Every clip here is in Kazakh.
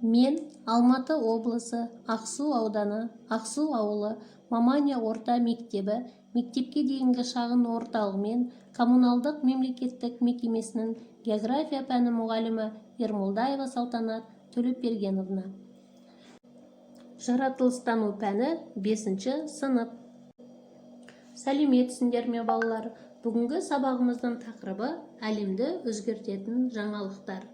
Мен Алматы облысы Ақсу ауданы Ақсу ауылы Мамания орта мектебі мектепке дейінгі шағын орталық мен коммуналдық мемлекеттік мекемесінің география пәні мұғалімі Ермолдаева Салтанат Төлепбергеновна. Жаратылыстану пәні 5-ші сынып. Сәлеметсіңдер ме балалар? Бүгінгі сабағымыздың тақырыбы әлемді өзгертетін жаңалықтар.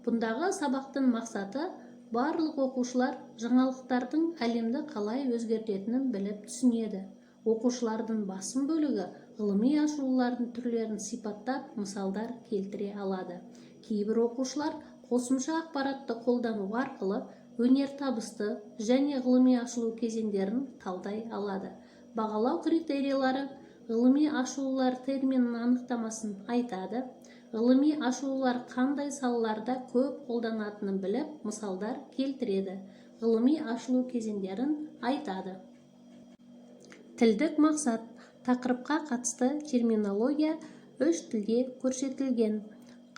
Бұндағы сабақтың мақсаты барлық оқушылар жаңалықтардың әлемді қалай өзгертетінін біліп түсінеді. Оқушылардың басым бөлігі ғылыми ашылулардың түрлерін сипаттап мысалдар келтіре алады. Кейбір оқушылар қосымша ақпаратты қолдану арқылы өнертабысты және ғылыми ашылу кезеңдерін талдай алады. Бағалау критериялары ғылыми ашылулар терминінің анықтамасын айтады. Ғылыми ашылулар қандай салаларда көп қолданатынын біліп, мысалдар келтіреді. Ғылыми ашылу кезеңдерін айтады. Тілдік мақсат. Тақырыпқа қатысты терминология 3 тілде көрсетілген.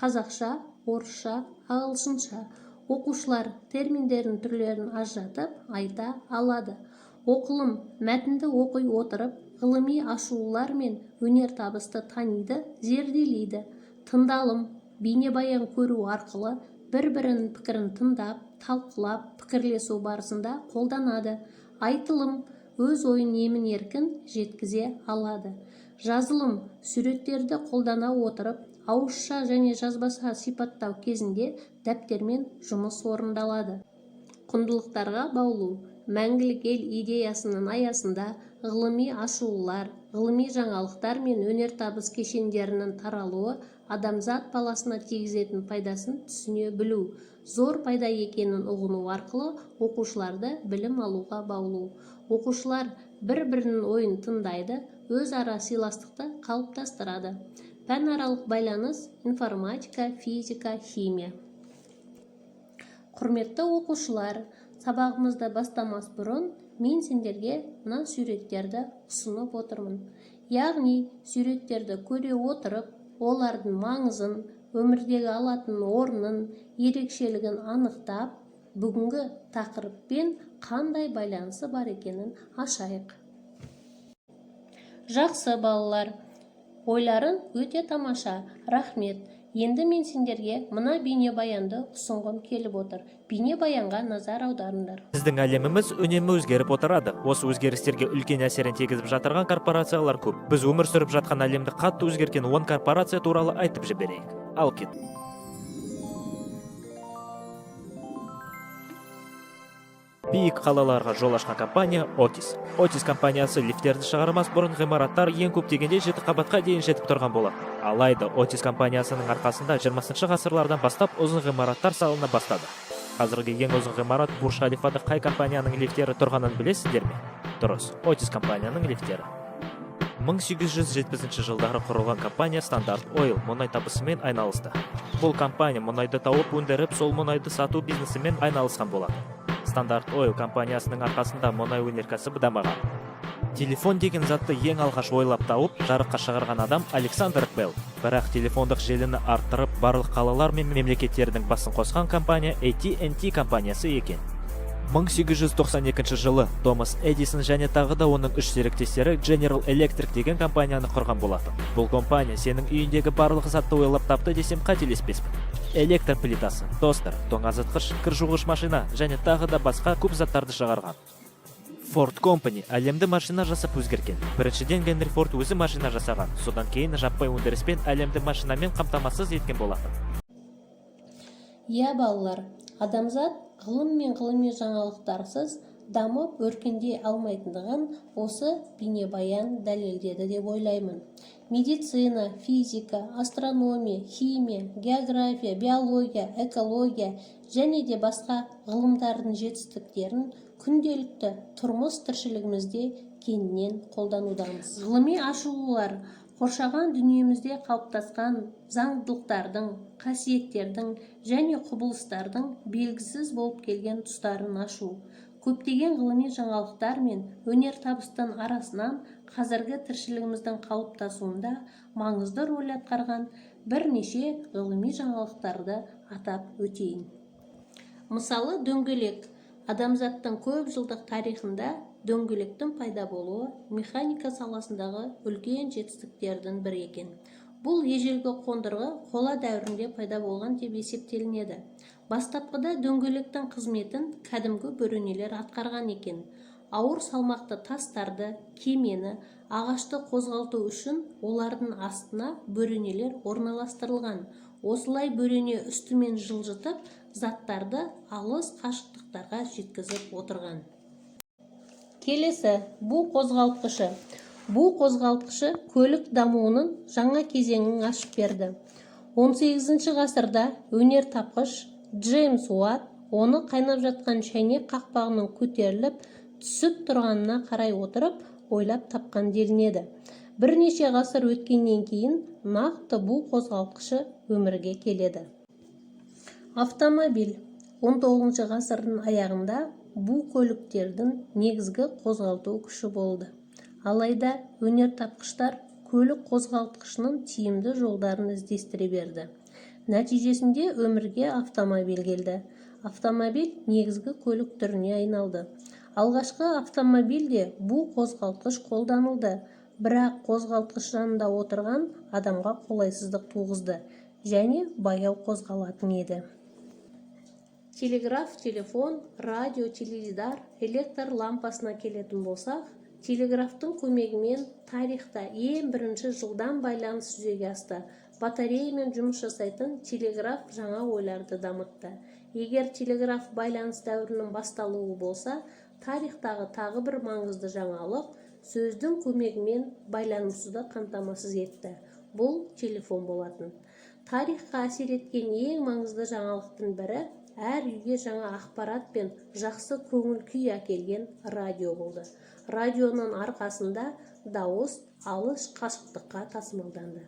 Қазақша, орысша, ағылшынша. Оқушылар терминдердің түрлерін ажыратып айта алады. Оқылым мәтінді оқи отырып, ғылыми ашылулар мен өнертабысты таниды, зерделейді. Тыңдалым бейнебаян көру арқылы бір-бірінің пікірін тыңдап, талқылап, пікірлесу барысында қолданады. Айтылым өз ойын емін-еркін жеткізе алады. Жазылым суреттерді қолдана отырып, ауызша және жазбаша сипаттау кезінде дәптермен жұмыс орындалады. Құндылықтарға баулу. Мәңгілік ел идеясының аясында ғылыми ашылулар, ғылыми жаңалықтар мен өнертабыс кешендерінің таралуы адамзат баласына тигізетін пайдасын түсіне білу, зор пайда екенін ұғыну арқылы оқушыларды білім алуға баулу. Оқушылар бір-бірінің ойын тыңдайды, өзара сыйластықты қалыптастырады. Пәнаралық байланыс, информатика, физика, химия. Құрметті оқушылар, сабағымызды бастамас бұрын мен сендерге мына суреттерді ұсынып отырмын. Яғни суреттерді көре отырып, олардың маңызын, өмірдегі алатын орнын, ерекшелігін анықтап, бүгінгі тақырыппен қандай байланысы бар екенін ашайық. Жақсы балалар, ойларың өте тамаша, рахмет. Енді мен сендерге мына бейнебаянды ұсынғым келіп отыр. Бейнебаянға назар аударыңдар. Біздің әлеміміз үнемі өзгеріп отырады. Осы өзгерістерге үлкен әсерін тигізіп жатырған корпорациялар көп. Біз өмір сүріп жатқан әлемді қатты өзгерткен 10 корпорация туралы айтып жіберейік. Ал кет. Биік қалаларға жол ашқан компания Otis. Otis компаниясы лифттерді шығармас бұрын ғимараттар ең көп дегенде 7 қабатқа дейін жетіп тұрған болады. Алайда Otis компаниясының арқасында 20-шы ғасырлардан бастап ұзын ғимараттар салына бастады. Қазіргі ең ұзын ғимарат Бурж-Халифада қай компанияның лифттері тұрғанын білесіздер ме? Дұрыс, Otis компанияның лифттері. 1870 жылдары құрылған компания Standard Oil мұнай табысымен айналысты. Бұл компания мұнайды тауып өндіріп, сол мұнайды сату бизнесімен айналысқан болады. Standard Oil компаниясының арқасында мұнай өнеркәсібі дамыған. Телефон деген затты ең алғаш ойлап тауып, жарыққа шығарған адам Александр Белл. Бірақ телефондық желіні арттырып, барлық қалалар мен мемлекеттердің басын қосқан компания AT&T компаниясы екен. 1892 жылы Томас Эдисон және тағы да оның 3 серіктестері General Electric деген компанияны құрған болатын. Бұл компания сенің үйіндегі барлық затты ойлап тапты десем қателеспеспін. Электр плитасы, тостер, тоңазытқыш, кір жуғыш машина және тағы да басқа көп заттарды шығарған. Ford Company әлемді машина жасап өзгерген. Біріншіден Генри Форд өзі машина жасаған, содан кейін жаппай өндіріспен әлемді машинамен қамтамасыз еткен болатын. Иә балалар, адамзат ғылым мен ғылыми жаңалықтарсыз дамып өркендей алмайтындығын осы бейнебаян дәлелдеді деп ойлаймын. Медицина, физика, астрономия, химия, география, биология, экология және де басқа ғылымдардың жетістіктерін күнделікті тұрмыс тіршілігімізде кеңінен қолданудамыз. Ғылыми ашылулар қоршаған дүниемізде қалыптасқан заңдылықтардың, қасиеттердің және құбылыстардың белгісіз болып келген тұстарын ашу. Көптеген ғылыми жаңалықтар мен өнертабыстың арасынан қазіргі тіршілігіміздің қалыптасуында маңызды рөл атқарған бірнеше ғылыми жаңалықтарды атап өтейін. Мысалы, дөңгелек. Адамзаттың көп жылдық тарихында дөңгелектің пайда болуы механика саласындағы үлкен жетістіктердің бірі екен. Бұл ежелгі қондырғы қола дәуірінде пайда болған деп есептелінеді. Бастапқыда дөңгелектің қызметін кәдімгі бөренелер атқарған екен. Ауыр салмақты тастарды, кемені, ағашты қозғалту үшін олардың астына бөренелер орналастырылған. Осылай бөрене үстімен жылжытып, заттарды алыс қашықтықтарға жеткізіп отырған. Келесі, бу қозғалтқышы. Бу қозғалтқышы көлік дамуының жаңа кезеңін ашып берді. 18 ғасырда өнертапқыш Джеймс Уатт оны қайнап жатқан шәйнек қақпағының көтеріліп, түсіп тұрғанына қарай отырып, ойлап тапқан делінеді. Бірнеше ғасыр өткеннен кейін нақты бу қозғалтқышы өмірге келеді. Автомобиль. 19 ғасырдың аяғында бу көліктердің негізгі қозғалту күші болды. Алайда өнертапқыштар көлік қозғалтқышының тиімді жолдарын іздестіре берді. Нәтижесінде өмірге автомобиль келді. Автомобиль негізгі көлік түріне айналды. Алғашқы автомобильде бу қозғалтқыш қолданылды, бірақ қозғалтқыш жанында отырған адамға қолайсыздық туғызды және баяу қозғалатын еді. Телеграф, телефон, радио, теледидар, электр лампасына келетін болсақ, телеграфтың көмегімен тарихта ең бірінші жылдам байланыс жүзеге асты. Батареямен жұмыс жасайтын телеграф жаңа ойларды дамытты. Егер телеграф байланыс дәуірінің басталуы болса, тарихтағы тағы бір маңызды жаңалық сөздің көмегімен байланысуды қамтамасыз етті. Бұл телефон болатын. Тарихқа әсер еткен ең маңызды жаңалықтың бірі әр үйге жаңа ақпарат пен жақсы көңіл күй әкелген радио болды. Радионың арқасында дауыс алыс қашықтыққа тасымалданды.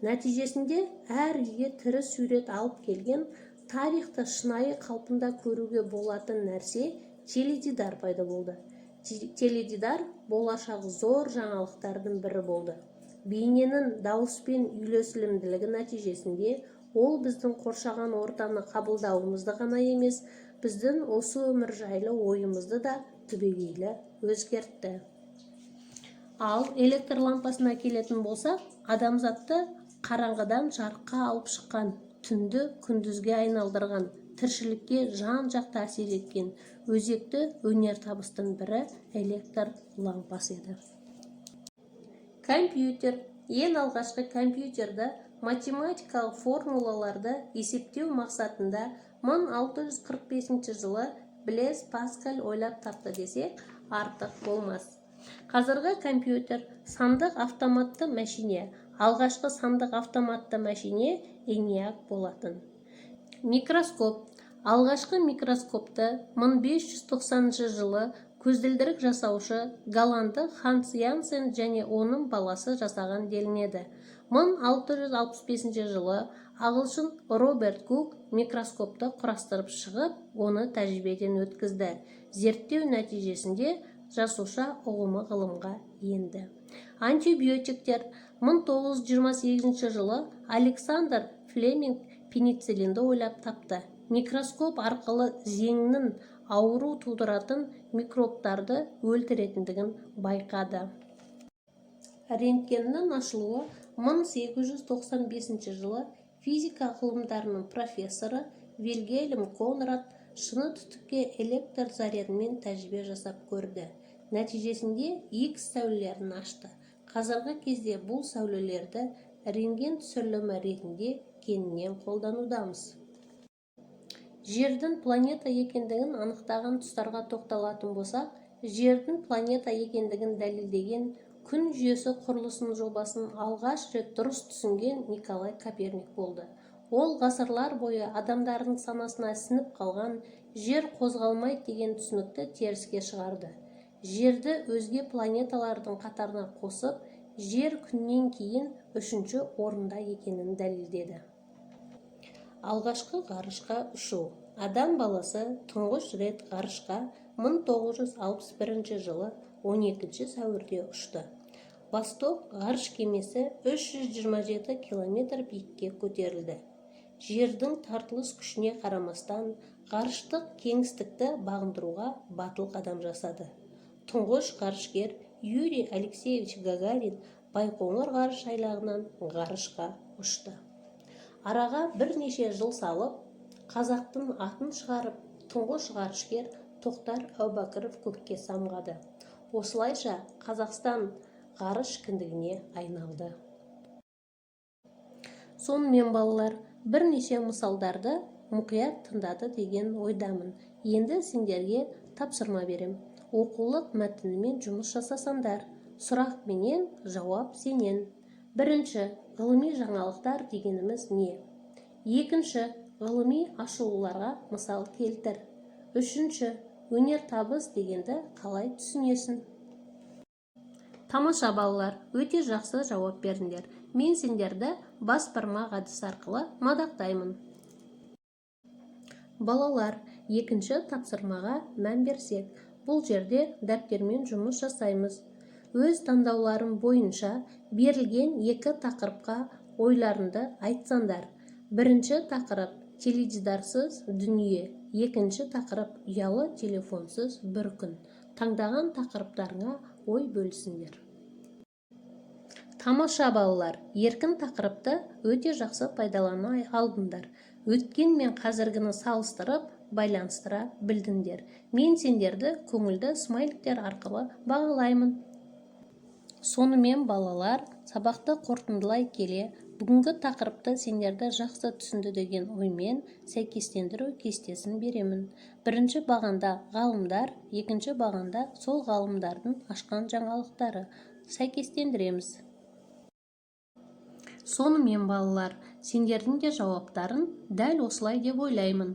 Нәтижесінде әр үйге тірі сурет алып келген, тарихты шынайы қалпында көруге болатын нәрсе теледидар пайда болды. Теледидар болашағы зор жаңалықтардың бірі болды. Бейненің дауыспен үйлесімділігі нәтижесінде ол біздің қоршаған ортаны қабылдауымызды ғана емес, біздің осы өмір жайлы ойымызды да түбегейлі өзгертті. Ал электр лампасына келетін болсақ, адамзатты қараңғыдан жарыққа алып шыққан, түнді күндізге айналдырған, тіршілікке жан-жақты әсер еткен өзекті өнертабыстың бірі электр лампасы еді. Компьютер. Ең алғашқы компьютерді математикалық формулаларды есептеу мақсатында 1645 жылы Блез Паскаль ойлап тапты десек, артық болмас. Қазіргі компьютер сандық автоматты мәшине. Алғашқы сандық автоматты мәшине ENIAC болатын. Микроскоп. Алғашқы микроскопты 1590 жылы көзілдірік жасаушы голландық Ханс Янсен және оның баласы жасаған делінеді. 1665 жылы ағылшын Роберт Кук микроскопты құрастырып шығып, оны тәжірибеден өткізді. Зерттеу нәтижесінде жасуша ұғымы ғылымға енді. Антибиотиктер. 1928 жылы Александр Флеминг пенициллинді ойлап тапты. Микроскоп арқылы зеңнің ауру тудыратын микробтарды өлтіретіндігін байқады. Рентгеннің ашылуы 1895 жылы физика ғылымдарының профессоры Вильгельм Конрад шыны түтікке электр зарядымен тәжірибе жасап көрді. Нәтижесінде X сәулелерін ашты. Қазіргі кезде бұл сәулелерді рентген түсірілімі ретінде кеңінен қолданудамыз. Жердің планета екендігін анықтаған тұстарға тоқталатын болсақ, жердің планета екендігін дәлелдеген күн жүйесі құрылысының жобасын алғаш рет дұрыс түсінген Николай Коперник болды. Ол ғасырлар бойы адамдардың санасына сіңіп қалған жер қозғалмайды деген түсінікті теріске шығарды. Жерді өзге планеталардың қатарына қосып, жер күннен кейін 3-ші орында екенін дәлелдеді. Алғашқы ғарышқа ұшу. Адам баласы тұңғыш рет ғарышқа 1961 жылы 12 сәуірде ұшты. Восток ғарыш кемесі 327 км биікке көтерілді. Жердің тартылыс күшіне қарамастан ғарыштық кеңістікті бағындыруға батыл қадам жасады. Тұңғыш ғарышкер Юрий Алексеевич Гагарин Байқоңыр ғарыш айлағынан ғарышқа ұшты. Араға бірнеше жыл салып, қазақтың атын шығарып, тұңғыш ғарышкер Тоқтар Әубәкіров көкке самғады. Осылайша Қазақстан ғарыш кіндігіне айналды. Сонымен балалар, бірнеше мысалдарды мұқият тыңдады деген ойдамын. Енді сендерге тапсырма берем. Оқулық мәтінімен жұмыс жасасаңдар, сұрақ менен, жауап сенен. Бірінші, ғылыми жаңалықтар дегеніміз не? Екінші, ғылыми ашылуларға мысал келтір. Үшінші, өнертабыс дегенді қалай түсінесің? Тамаша балалар, өте жақсы жауап бердіңдер. Мен сендерді бас бармақ әдісі арқылы мадақтаймын. Балалар, екінші тапсырмаға мән берсек, бұл жерде дәптермен жұмыс жасаймыз. Өз таңдауларым бойынша берілген екі тақырыпқа ойларыңды айтсаңдар. Бірінші тақырып теледидарсыз дүние, екінші тақырып ұялы телефонсыз бір күн. Таңдаған тақырыптарыңа ой бөлісіңдер. Тамаша балалар, еркін тақырыпты өте жақсы пайдалана алдыңдар. Өткен мен қазіргіні салыстырып, байланыстыра білдіңдер. Мен сендерді көңілді смайликтер арқылы бағалаймын. Сонымен балалар, сабақты қорытындылай келе, бүгінгі тақырыпты сендерді жақсы түсінді деген оймен сәйкестендіру кестесін беремін. Бірінші бағанда ғалымдар, екінші бағанда сол ғалымдардың ашқан жаңалықтары. Сәйкестендіреміз. Сонымен балалар, сендердің де жауаптарын дәл осылай деп ойлаймын.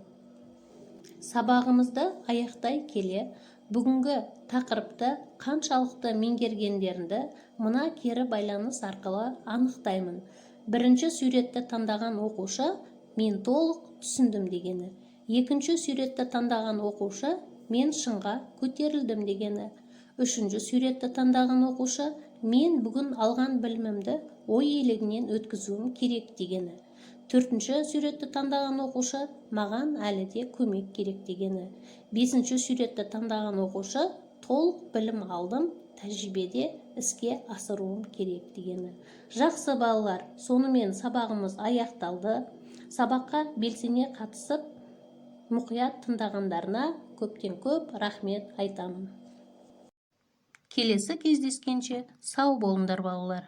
Сабағымызды аяқтай келе, бүгінгі тақырыпты қаншалықты меңгергендеріңді мына кері байланыс арқылы анықтаймын. Бірінші суретті таңдаған оқушы мен толық түсіндім дегені. Екінші суретті таңдаған оқушы мен шыңға көтерілдім дегені. Үшінші суретті таңдаған оқушы мен бүгін алған білімімді ой елегінен өткізуім керек дегені. Төртінші суретті таңдаған оқушы маған әлі де көмек керек дегені. Бесінші суретті таңдаған оқушы толық білім алдым, тәжірибеде іске асыруым керек дегені. Жақсы балалар, сонымен сабағымыз аяқталды. Сабаққа белсене қатысып, мұқият тыңдағандарына көптен көп рахмет айтамын. Келесі кездескенше сау болыңдар балалар.